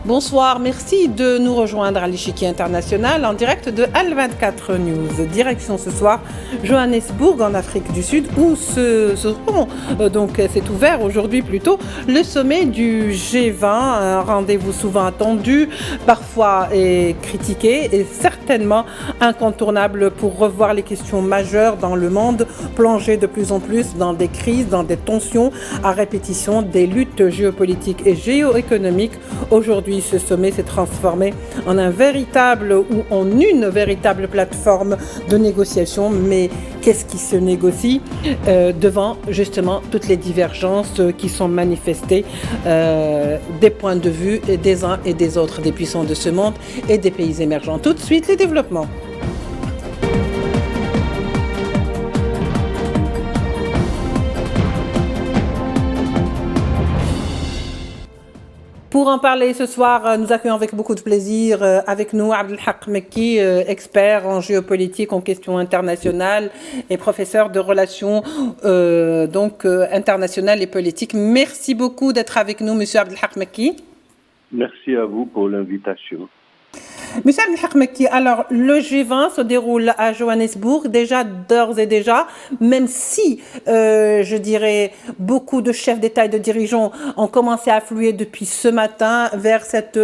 Bonsoir, merci de nous rejoindre à l'échiquier international en direct de Al24 News. Direction ce soir Johannesburg en Afrique du Sud où c'est ouvert aujourd'hui plutôt le sommet du G20, un rendez-vous souvent attendu, parfois critiqué et certainement incontournable pour revoir les questions majeures dans le monde, plongé de plus en plus dans des crises, dans des tensions à répétition, des luttes géopolitiques et géoéconomiques. Aujourd'hui, ce sommet s'est transformé en une véritable plateforme de négociation. Mais qu'est-ce qui se négocie devant justement toutes les divergences qui sont manifestées des points de vue des uns et des autres, des puissants de ce monde et des pays émergents. Tout de suite, les développements. Pour en parler ce soir, nous accueillons avec beaucoup de plaisir avec nous Abdelhak Mekki, expert en géopolitique, en questions internationales et professeur de relations internationales et politiques. Merci beaucoup d'être avec nous, Monsieur Abdelhak Mekki. Merci à vous pour l'invitation. Monsieur Abdelhak Mekki, alors le G20 se déroule à Johannesburg, d'ores et déjà, même si, je dirais, beaucoup de chefs d'État et de dirigeants ont commencé à affluer depuis ce matin vers cette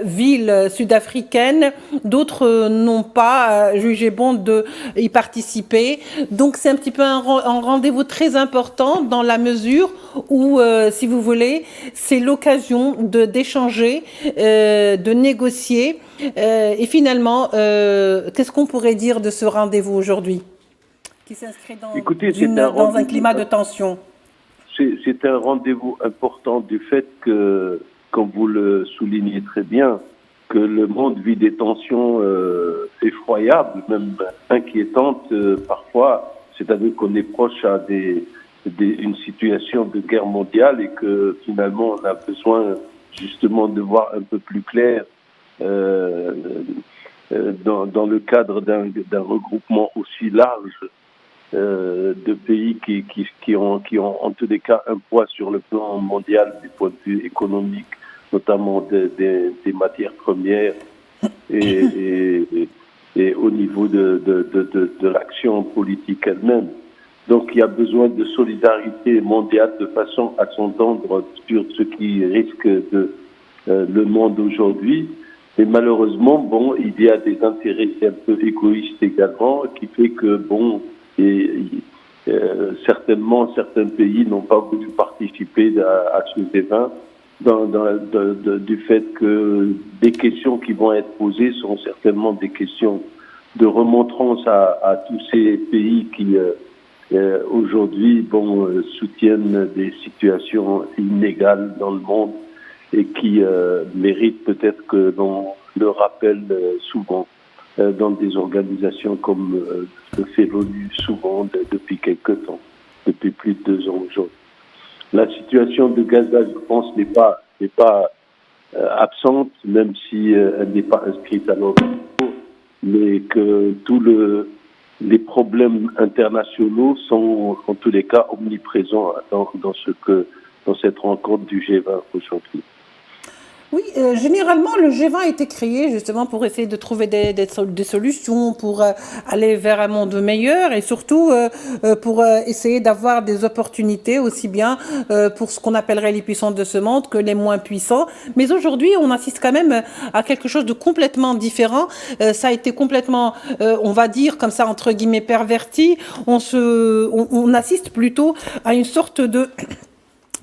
ville sud-africaine, d'autres n'ont pas jugé bon d'y participer. Donc c'est un petit peu un rendez-vous très important dans la mesure où, si vous voulez, c'est l'occasion d'échanger, de négocier. Et finalement, qu'est-ce qu'on pourrait dire de ce rendez-vous aujourd'hui qui s'inscrit dans un climat de tension? C'est un rendez-vous important du fait que, comme vous le soulignez très bien, que le monde vit des tensions effroyables, même inquiétantes parfois, c'est-à-dire qu'on est proche à une situation de guerre mondiale et que finalement on a besoin justement de voir un peu plus clair dans le cadre d'un regroupement aussi large de pays qui ont en tous les cas un poids sur le plan mondial du point de vue économique, notamment des matières premières et au niveau de l'action politique elle-même. Donc il y a besoin de solidarité mondiale de façon à s'entendre sur ce qui risque le monde aujourd'hui. Et malheureusement, il y a des intérêts un peu égoïstes également, qui fait que, certainement, certains pays n'ont pas voulu participer à ce débat du fait que des questions qui vont être posées sont certainement des questions de remontrance à tous ces pays qui, aujourd'hui, soutiennent des situations inégales dans le monde et qui mérite peut-être que l'on le rappelle souvent dans des organisations comme le fait l'ONU souvent depuis quelque temps, depuis plus de 2 ans aujourd'hui. La situation de Gaza, je pense, n'est pas absente, même si elle n'est pas inscrite à l'ordre du jour, mais que tous les problèmes internationaux sont en tous les cas omniprésents dans cette rencontre du G20 aujourd'hui. Oui, généralement, le G20 a été créé justement pour essayer de trouver des solutions, pour aller vers un monde meilleur et surtout pour essayer d'avoir des opportunités aussi bien pour ce qu'on appellerait les puissants de ce monde que les moins puissants. Mais aujourd'hui, on assiste quand même à quelque chose de complètement différent. Ça a été complètement, on va dire comme ça, entre guillemets, perverti. On assiste plutôt à une sorte de...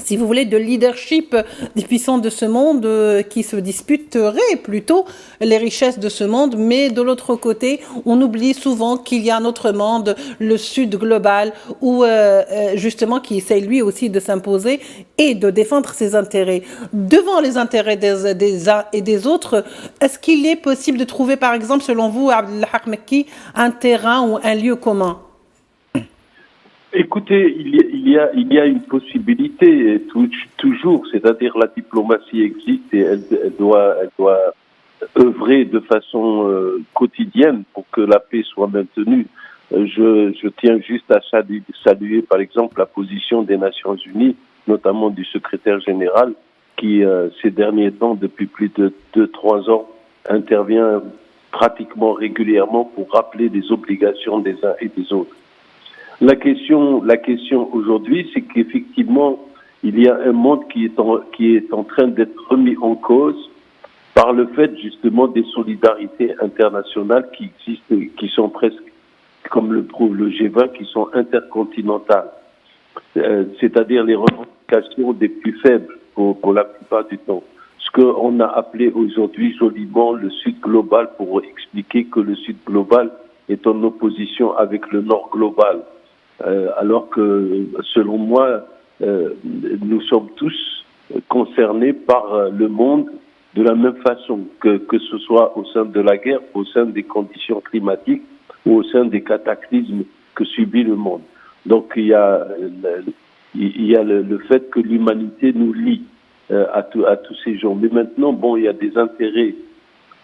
si vous voulez, de leadership des puissants de ce monde qui se disputeraient plutôt les richesses de ce monde. Mais de l'autre côté, on oublie souvent qu'il y a un autre monde, le Sud global, où justement qui essaie lui aussi de s'imposer et de défendre ses intérêts. Devant les intérêts des uns et des autres, est-ce qu'il est possible de trouver, par exemple, selon vous, Abdelhak Mekki, un terrain ou un lieu commun? Écoutez, il y a une possibilité toujours, c'est-à-dire la diplomatie existe et elle doit œuvrer de façon quotidienne pour que la paix soit maintenue. Je tiens juste à saluer par exemple la position des Nations Unies, notamment du secrétaire général, qui ces derniers temps, depuis plus de 2-3 ans, intervient pratiquement régulièrement pour rappeler les obligations des uns et des autres. La question aujourd'hui, c'est qu'effectivement, il y a un monde qui est en train d'être remis en cause par le fait justement des solidarités internationales qui existent, qui sont presque, comme le prouve le G20, qui sont intercontinentales. C'est-à-dire les revendications des plus faibles pour la plupart du temps. Ce qu'on a appelé aujourd'hui joliment le Sud global, pour expliquer que le Sud global est en opposition avec le Nord global. Alors que, selon moi, nous sommes tous concernés par le monde de la même façon, que ce soit au sein de la guerre, au sein des conditions climatiques ou au sein des cataclysmes que subit le monde. Donc il y a le fait que l'humanité nous lie à tous ces gens. Mais maintenant, bon, il y a des intérêts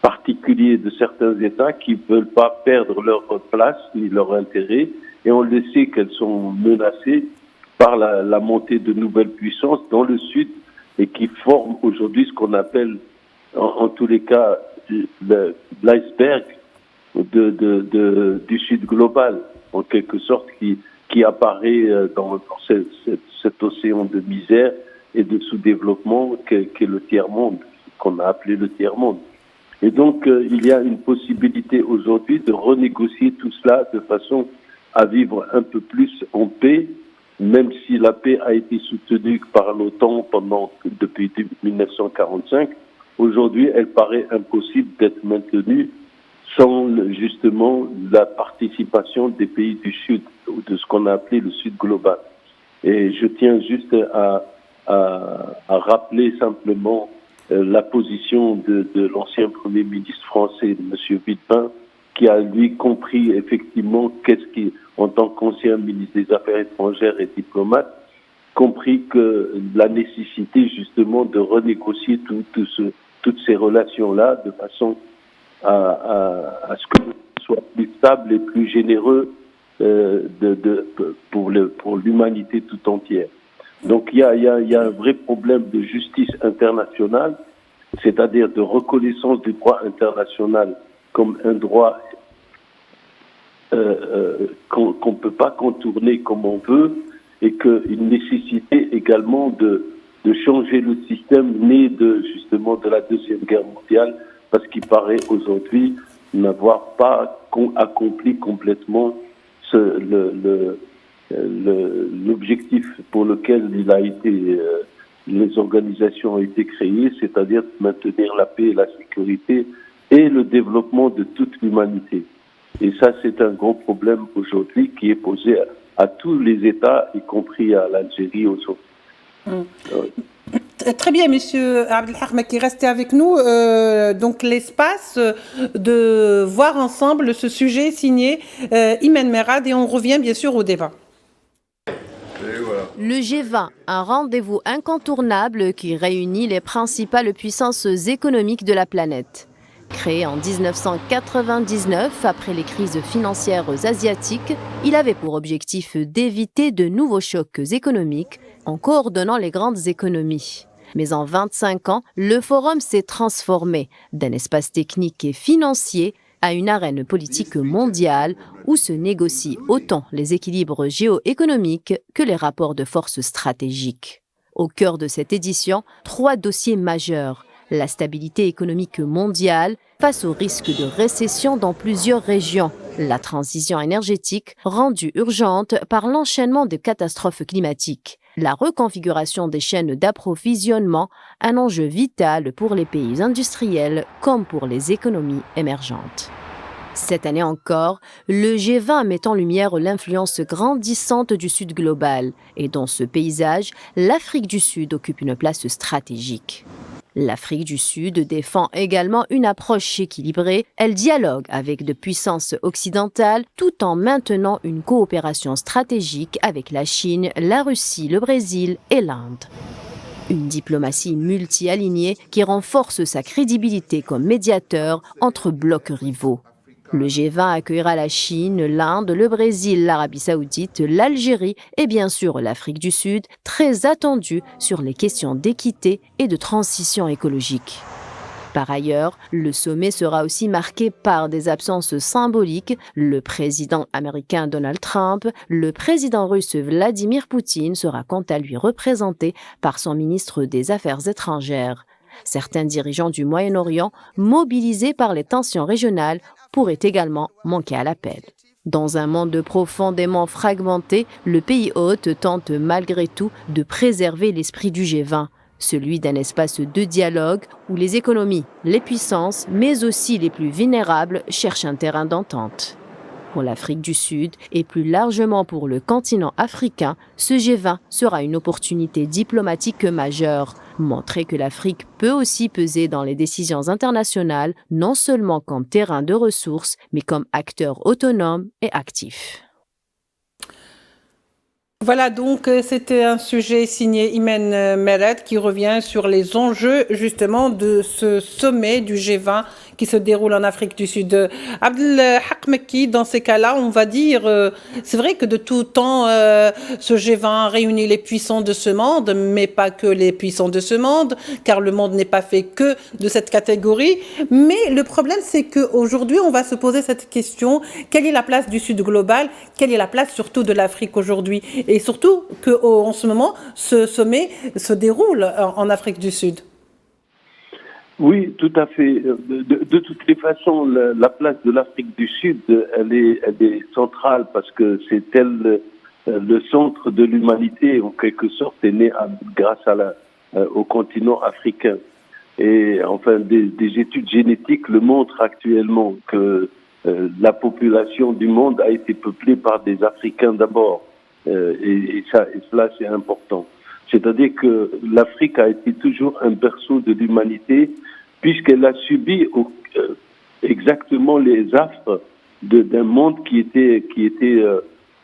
particuliers de certains États qui ne veulent pas perdre leur place ni leur intérêt, et on le sait qu'elles sont menacées par la montée de nouvelles puissances dans le Sud et qui forment aujourd'hui ce qu'on appelle, en tous les cas, l'iceberg du Sud global, en quelque sorte, qui apparaît dans cet océan de misère et de sous-développement qu'est le tiers-monde, qu'on a appelé le tiers-monde. Et donc, il y a une possibilité aujourd'hui de renégocier tout cela de façon à vivre un peu plus en paix, même si la paix a été soutenue par l'OTAN depuis 1945. Aujourd'hui, elle paraît impossible d'être maintenue sans justement la participation des pays du Sud, ou de ce qu'on a appelé le Sud global. Et je tiens juste à rappeler simplement la position de l'ancien Premier ministre français, M. Villepin, qui a lui compris effectivement en tant qu'ancien ministre des Affaires étrangères et diplomate, compris que la nécessité justement de renégocier toutes ces relations-là de façon à ce que ce soit plus stable et plus généreux pour l'humanité tout entière. Donc il y a un vrai problème de justice internationale, c'est-à-dire de reconnaissance du droit international comme un droit qu'on ne peut pas contourner comme on veut, et qu'une nécessité également de changer le système né justement de la Deuxième Guerre mondiale, parce qu'il paraît aujourd'hui n'avoir pas accompli complètement l'objectif pour lequel les organisations ont été créées, c'est-à-dire maintenir la paix et la sécurité et le développement de toute l'humanité. Et ça, c'est un gros problème aujourd'hui qui est posé à tous les États, y compris à l'Algérie aujourd'hui. Très bien, Monsieur Abdelhak, qui restait avec nous. Donc l'espace de voir ensemble ce sujet signé Imen Merad, et on revient bien sûr au débat. Le G20, un rendez-vous incontournable qui réunit les principales puissances économiques de la planète. Créé en 1999, après les crises financières asiatiques, il avait pour objectif d'éviter de nouveaux chocs économiques en coordonnant les grandes économies. Mais en 25 ans, le forum s'est transformé d'un espace technique et financier à une arène politique mondiale où se négocient autant les équilibres géoéconomiques que les rapports de force stratégiques. Au cœur de cette édition, 3 dossiers majeurs. La stabilité économique mondiale face au risque de récession dans plusieurs régions. La transition énergétique rendue urgente par l'enchaînement de catastrophes climatiques. La reconfiguration des chaînes d'approvisionnement, un enjeu vital pour les pays industriels comme pour les économies émergentes. Cette année encore, le G20 met en lumière l'influence grandissante du Sud global. Et dans ce paysage, l'Afrique du Sud occupe une place stratégique. L'Afrique du Sud défend également une approche équilibrée. Elle dialogue avec de puissances occidentales tout en maintenant une coopération stratégique avec la Chine, la Russie, le Brésil et l'Inde. Une diplomatie multi-alignée qui renforce sa crédibilité comme médiateur entre blocs rivaux. Le G20 accueillera la Chine, l'Inde, le Brésil, l'Arabie Saoudite, l'Algérie et bien sûr l'Afrique du Sud, très attendue sur les questions d'équité et de transition écologique. Par ailleurs, le sommet sera aussi marqué par des absences symboliques. Le président américain Donald Trump, le président russe Vladimir Poutine sera quant à lui représenté par son ministre des Affaires étrangères. Certains dirigeants du Moyen-Orient, mobilisés par les tensions régionales, pourraient également manquer à l'appel. Dans un monde profondément fragmenté, le pays hôte tente malgré tout de préserver l'esprit du G20. Celui d'un espace de dialogue où les économies, les puissances, mais aussi les plus vulnérables cherchent un terrain d'entente. Pour l'Afrique du Sud et plus largement pour le continent africain, ce G20 sera une opportunité diplomatique majeure. Montrer que l'Afrique peut aussi peser dans les décisions internationales, non seulement comme terrain de ressources, mais comme acteur autonome et actif. Voilà, donc c'était un sujet signé Imen Meret qui revient sur les enjeux justement de ce sommet du G20 qui se déroule en Afrique du Sud. Abdelhak Mekki, dans ces cas-là, on va dire, c'est vrai que de tout temps, ce G20 réunit les puissants de ce monde, mais pas que les puissants de ce monde, car le monde n'est pas fait que de cette catégorie. Mais le problème, c'est qu'aujourd'hui, on va se poser cette question, quelle est la place du Sud global? Quelle est la place surtout de l'Afrique aujourd'hui? Et surtout qu'en ce moment, ce sommet se déroule en Afrique du Sud. Oui, tout à fait. De toutes les façons, la place de l'Afrique du Sud, elle est centrale parce que c'est elle le centre de l'humanité, en quelque sorte, est né grâce au continent africain. Et enfin, des études génétiques le montrent actuellement que la population du monde a été peuplée par des Africains d'abord. Et cela, c'est important. C'est-à-dire que l'Afrique a été toujours un berceau de l'humanité puisqu'elle a subi exactement les affres d'un monde qui était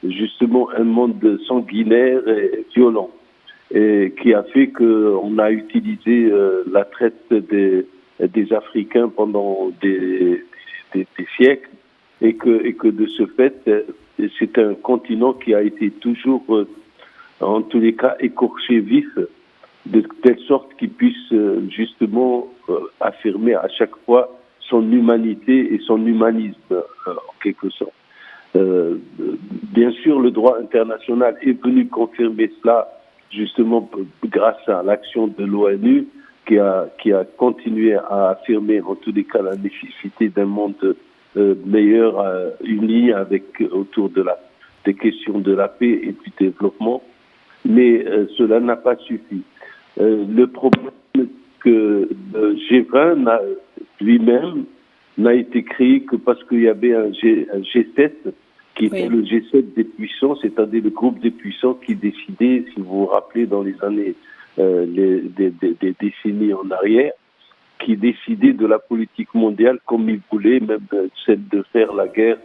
justement un monde sanguinaire et violent, et qui a fait qu'on a utilisé la traite des Africains pendant des siècles, et que de ce fait, c'est un continent qui a été toujours, en tous les cas, écorché vif, de telle sorte qu'il puisse justement affirmer à chaque fois son humanité et son humanisme, en quelque sorte. Bien sûr, le droit international est venu confirmer cela, justement grâce à l'action de l'ONU, qui a continué à affirmer, en tous les cas, la nécessité d'un monde meilleur, uni autour des questions de la paix et du développement. Mais cela n'a pas suffi. Le problème, c'est que le G20 lui-même n'a été créé que parce qu'il y avait un G7 qui était le G7 des puissants, c'est-à-dire le groupe des puissants qui décidait, si vous vous rappelez, dans les années, des décennies en arrière, qui décidait de la politique mondiale comme il voulait, même celle de faire la guerre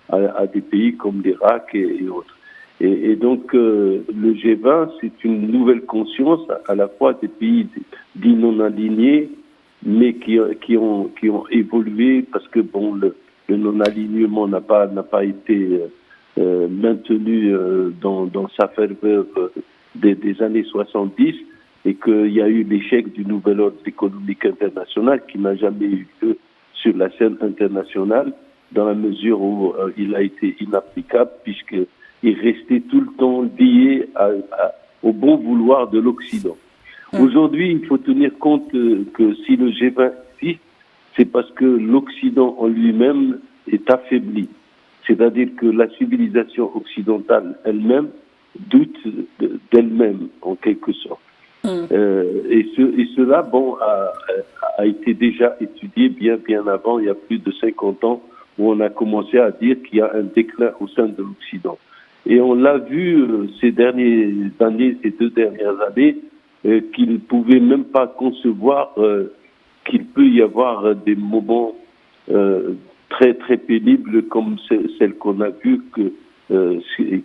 à des pays comme l'Irak et autres. Et donc, le G20, c'est une nouvelle conscience à la fois des pays dits non alignés, mais qui ont évolué parce que bon, le non-alignement n'a pas été maintenu dans sa ferveur des années 70, et qu'il y a eu l'échec du nouvel ordre économique international qui n'a jamais eu lieu sur la scène internationale, dans la mesure où il a été inapplicable puisqu'il restait tout le temps lié au bon vouloir de l'Occident. Aujourd'hui, il faut tenir compte que si le G20 existe, c'est parce que l'Occident en lui-même est affaibli. C'est-à-dire que la civilisation occidentale elle-même doute d'elle-même, en quelque sorte. Et cela, bon, a été déjà étudié bien avant, il y a plus de 50 ans, où on a commencé à dire qu'il y a un déclin au sein de l'Occident. Et on l'a vu ces 2 dernières années, qu'il ne pouvait même pas concevoir qu'il peut y avoir des moments très très pénibles comme celles qu'on a vues,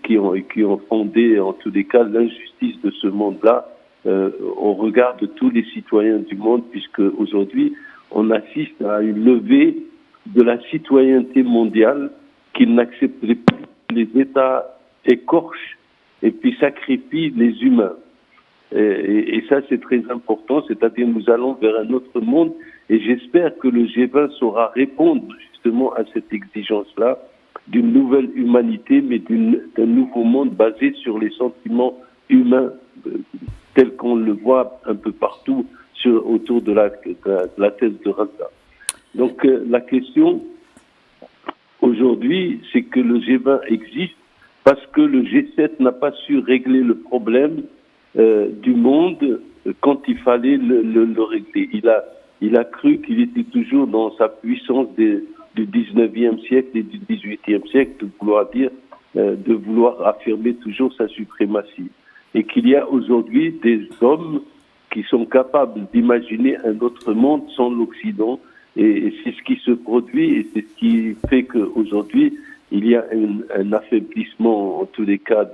qui ont fondé en tous les cas l'injustice de ce monde-là au regard de tous les citoyens du monde, puisque aujourd'hui on assiste à une levée de la citoyenneté mondiale qu'il n'accepterait plus que les États écorchent et puis sacrifient les humains. Et ça, c'est très important, c'est-à-dire nous allons vers un autre monde et j'espère que le G20 saura répondre justement à cette exigence-là d'une nouvelle humanité, mais d'un nouveau monde basé sur les sentiments humains tels qu'on le voit un peu partout autour de la thèse de Raza. Donc la question aujourd'hui, c'est que le G20 existe parce que le G7 n'a pas su régler le problème du monde quand il fallait le régler. Il a cru qu'il était toujours dans sa puissance du 19e siècle et du 18e siècle, de vouloir affirmer toujours sa suprématie. Et qu'il y a aujourd'hui des hommes qui sont capables d'imaginer un autre monde sans l'Occident. Et c'est ce qui se produit et c'est ce qui fait qu'aujourd'hui, il y a un affaiblissement, en tous les cas,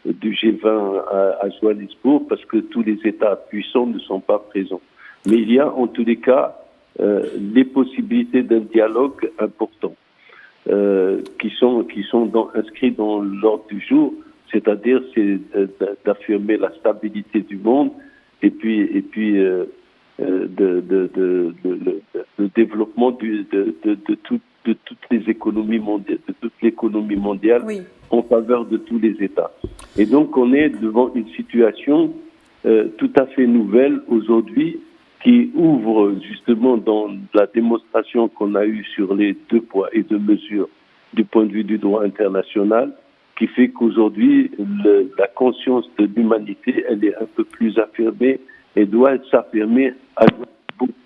du G20 à Johannesburg, parce que tous les États puissants ne sont pas présents. Mais il y a, en tous les cas, les possibilités d'un dialogue important, qui sont inscrits dans l'ordre du jour, c'est-à-dire d'affirmer la stabilité du monde et puis le développement de toutes les économies mondiales, de toute l'économie mondiale, oui, en faveur de tous les États. Et donc on est devant une situation tout à fait nouvelle aujourd'hui qui ouvre justement dans la démonstration qu'on a eue sur les 2 poids et 2 mesures du point de vue du droit international, qui fait qu'aujourd'hui la conscience de l'humanité, elle est un peu plus affirmée et doit s'affirmer un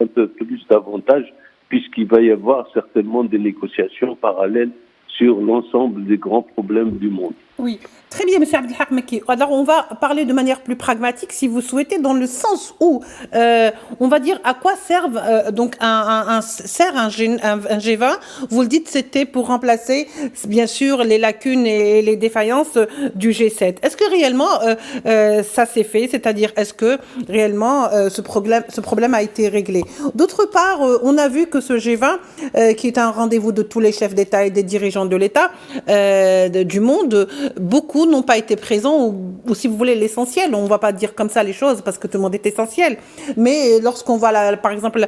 peu plus davantage, puisqu'il va y avoir certainement des négociations parallèles sur l'ensemble des grands problèmes du monde. Oui, très bien, M. Abdelhak Mekki. Alors, on va parler de manière plus pragmatique, si vous souhaitez, dans le sens où on va dire à quoi servent donc un G20. Vous le dites, c'était pour remplacer, bien sûr, les lacunes et les défaillances du G7. Est-ce que réellement ça s'est fait? C'est-à-dire, est-ce que réellement ce problème a été réglé? D'autre part, on a vu que ce G20, qui est un rendez-vous de tous les chefs d'État et des dirigeants de l'État du monde, beaucoup n'ont pas été présents, ou si vous voulez l'essentiel, on ne va pas dire comme ça les choses parce que tout le monde est essentiel, mais lorsqu'on voit par exemple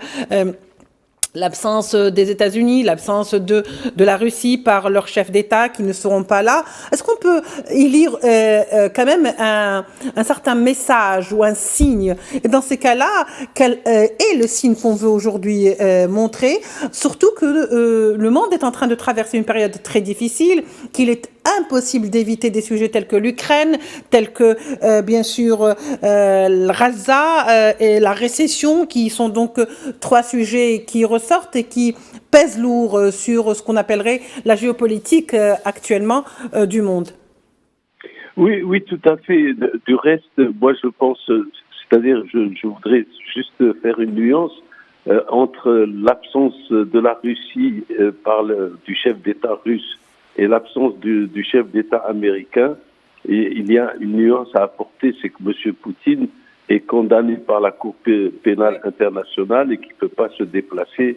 l'absence des États-Unis, l'absence de la Russie par leurs chefs d'État qui ne seront pas là. Est-ce qu'on peut y lire quand même un certain message ou un signe? Et dans ces cas-là, quel est le signe qu'on veut aujourd'hui montrer? Surtout que le monde est en train de traverser une période très difficile, qu'il est impossible d'éviter des sujets tels que l'Ukraine, tels que bien sûr Gaza et la récession, qui sont donc 3 sujets qui ressortent et qui pèsent lourd sur ce qu'on appellerait la géopolitique actuellement du monde. Oui, tout à fait. Du reste, moi je pense, c'est-à-dire je voudrais juste faire une nuance entre l'absence de la Russie du chef d'État russe et l'absence du chef d'État américain. Et il y a une nuance à apporter, c'est que M. Poutine est condamné par la Cour pénale internationale et qui ne peut pas se déplacer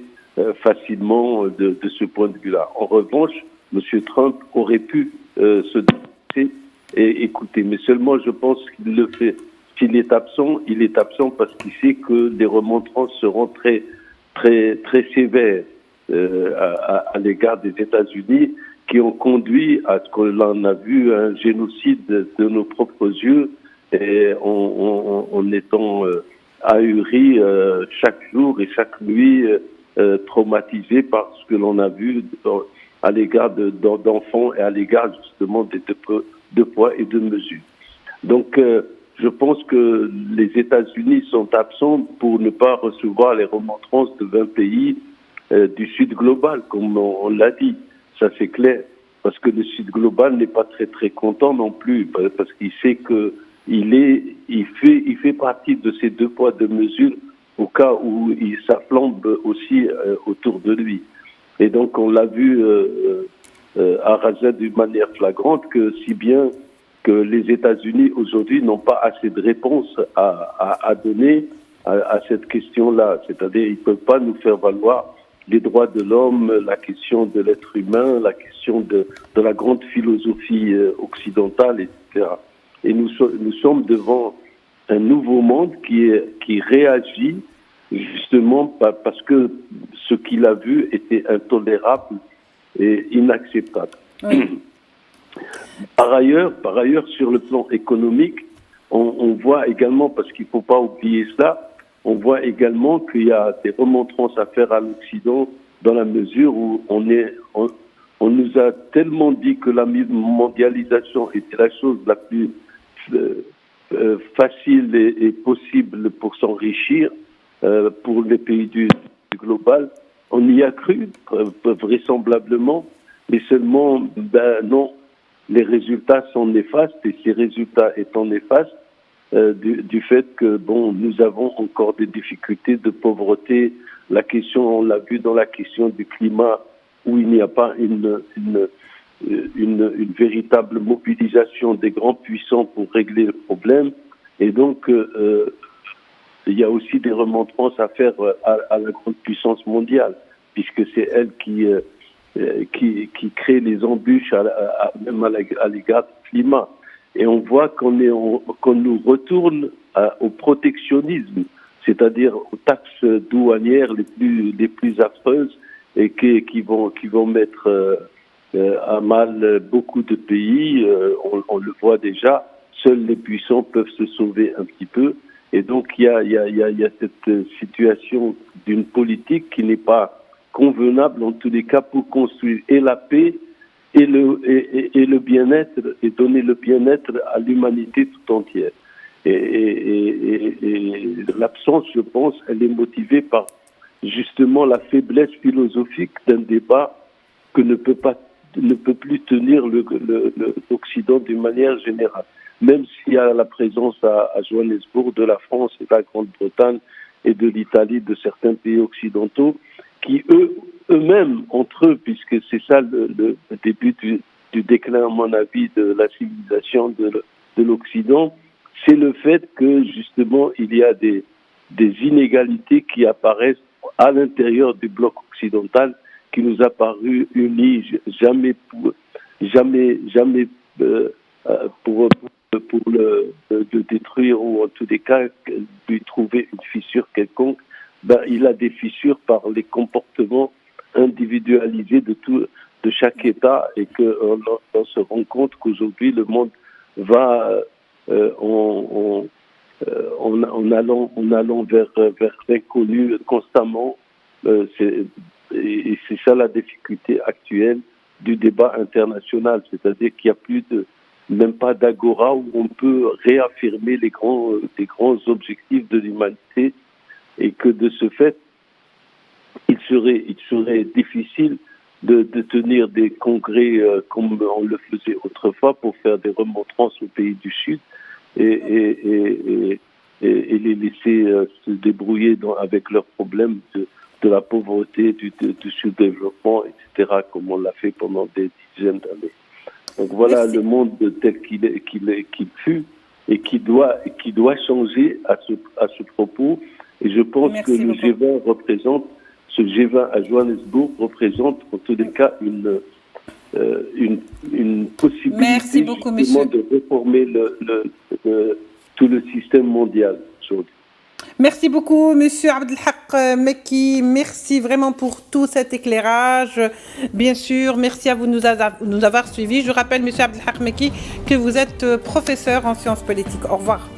facilement de ce point de vue-là. En revanche, M. Trump aurait pu se déplacer et écouter. Mais seulement, je pense qu'il le fait. S'il est absent, il est absent parce qu'il sait que les remontrances seront très, très, très sévères à l'égard des États-Unis, qui ont conduit à ce que l'on a vu un génocide de nos propres yeux, et en étant ahuris chaque jour et chaque nuit, traumatisés par ce que l'on a vu à l'égard d'enfants et à l'égard justement des 2 poids et 2 mesures. Donc je pense que les États-Unis sont absents pour ne pas recevoir les remontrances de 20 pays du Sud global, comme on l'a dit. Ça c'est clair, parce que le Sud global n'est pas très très content non plus, parce qu'il sait que il fait partie de ces 2 poids 2 mesures au cas où ça flambe aussi autour de lui. Et donc on l'a vu à Gaza d'une manière flagrante, que si bien que les États-Unis aujourd'hui n'ont pas assez de réponses à donner à cette question-là. C'est-à-dire ils ne peuvent pas nous faire valoir les droits de l'homme, la question de l'être humain, la question de la grande philosophie occidentale, etc. Et nous sommes devant un nouveau monde qui réagit justement parce que ce qu'il a vu était intolérable et inacceptable. Oui. Par ailleurs, sur le plan économique, on voit également, parce qu'il ne faut pas oublier cela, on voit également qu'il y a des remontrances à faire à l'Occident dans la mesure où on nous a tellement dit que la mondialisation était la chose la plus facile et possible pour s'enrichir pour les pays du global. On y a cru, vraisemblablement, mais seulement, non, les résultats sont néfastes, et ces résultats étant néfastes, du fait que, nous avons encore des difficultés de pauvreté. La question, on l'a vu dans la question du climat, où il n'y a pas une véritable mobilisation des grands puissants pour régler le problème. Et donc, il y a aussi des remontrances à faire à la grande puissance mondiale, puisque c'est elle qui crée les embûches même à l'égard du climat. Et on voit qu'on nous retourne au protectionnisme, c'est-à-dire aux taxes douanières les plus affreuses et qui vont mettre à mal beaucoup de pays. On le voit déjà, seuls les puissants peuvent se sauver un petit peu. Et donc il y a cette situation d'une politique qui n'est pas convenable en tous les cas pour construire et la paix et le bien-être, et donner le bien-être à l'humanité tout entière. Et l'absence, je pense, elle est motivée par justement la faiblesse philosophique d'un débat que ne peut plus tenir l'Occident d'une manière générale. Même s'il y a la présence à Johannesburg de la France et de la Grande-Bretagne et de l'Italie, de certains pays occidentaux, qui eux-mêmes, entre eux, puisque c'est ça le début du déclin, à mon avis, de la civilisation de l'Occident, c'est le fait que, justement, il y a des inégalités qui apparaissent à l'intérieur du bloc occidental, qui nous a paru unis, jamais pour le détruire, ou en tous les cas lui trouver une fissure quelconque. Il a des fissures par les comportements individualisés de chaque État, et qu'on se rend compte qu'aujourd'hui le monde va en allant vers l'inconnu constamment. Et c'est ça la difficulté actuelle du débat international, c'est-à-dire qu'il n'y a même pas d'agora où on peut réaffirmer les grands objectifs de l'humanité, et que de ce fait, il serait difficile de tenir des congrès comme on le faisait autrefois pour faire des remontrances aux pays du Sud et les laisser se débrouiller avec leurs problèmes de la pauvreté, du sous-développement, etc., comme on l'a fait pendant des dizaines d'années. Donc voilà. Merci. Le monde tel qu'il fut et qui doit changer à ce propos. Et je pense que le G20 ce G20 à Johannesburg représente en tous les cas une possibilité. Merci beaucoup, monsieur, de réformer tout le système mondial aujourd'hui. Merci beaucoup, monsieur Abdelhak Mekki. Merci vraiment pour tout cet éclairage. Bien sûr, merci à vous de nous avoir suivis. Je rappelle, monsieur Abdelhak Mekki, que vous êtes professeur en sciences politiques. Au revoir.